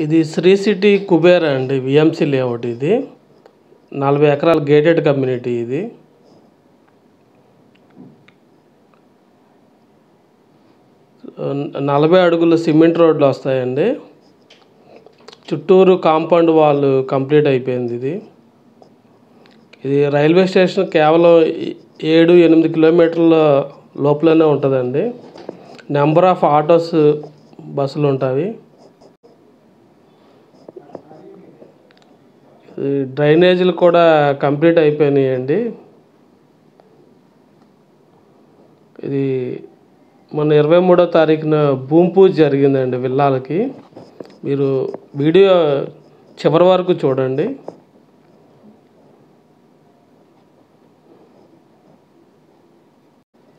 ఇది శ్రీ సిటీ కుబేరా అండి, VMC layout. ఇది 40 ఎకరాల గేటెడ్ కమ్యూనిటీ. ఇది 40 అడుగుల సిమెంట్ రోడ్లు వస్తాయండి. చుట్టూరు కాంపౌండ్ వాల్ కంప్లీట్ అయిపోయింది. ఇది రైల్వే స్టేషన్ కేవలం 7-8 కిలోమీటర్ల లోపలనే ఉంటుందండి. నెంబర్ ఆఫ్ ఆటోస్, బస్సులు ఉంటాయి. డ్రైనేజీలు కూడా కంప్లీట్ అయిపోయినాయండి. ఇది మొన్న 23వ తారీఖున భూమి పూజ జరిగిందండి విల్లాలకి. మీరు వీడియో చివరి వరకు చూడండి.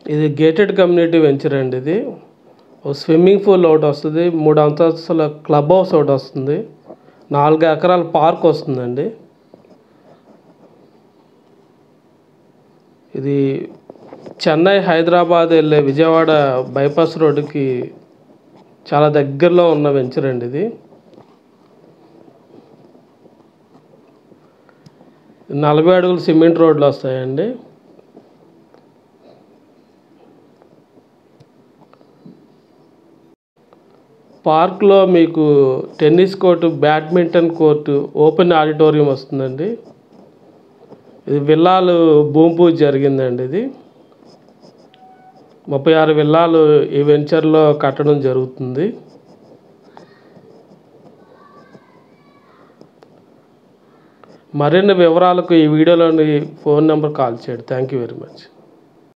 ఇది గేటెడ్ కమ్యూనిటీ వెంచర్ అండి. ఇది స్విమ్మింగ్ పూల్ ఒకటి వస్తుంది, 3 అంతస్తుల క్లబ్ హౌస్ ఒకటి వస్తుంది, 4 ఎకరాల పార్క్ వస్తుందండి. ఇది చెన్నై హైదరాబాద్ వెళ్ళే విజయవాడ బైపాస్ రోడ్డుకి చాలా దగ్గరలో ఉన్న వెంచర్ అండి. ఇది 40 అడుగుల సిమెంట్ రోడ్లు వస్తాయండి. పార్క్లో మీకు tennis court, badminton court, open auditorium వస్తుందండి. ఇది విల్లాలు భూమి పూజ జరిగిందండి. ఇది 36 విల్లాలు ఈ వెంచర్లో కట్టడం జరుగుతుంది. మరిన్ని వివరాలకు ఈ వీడియోలోని ఫోన్ నెంబర్ కాల్ చేయండి. Thank you very much.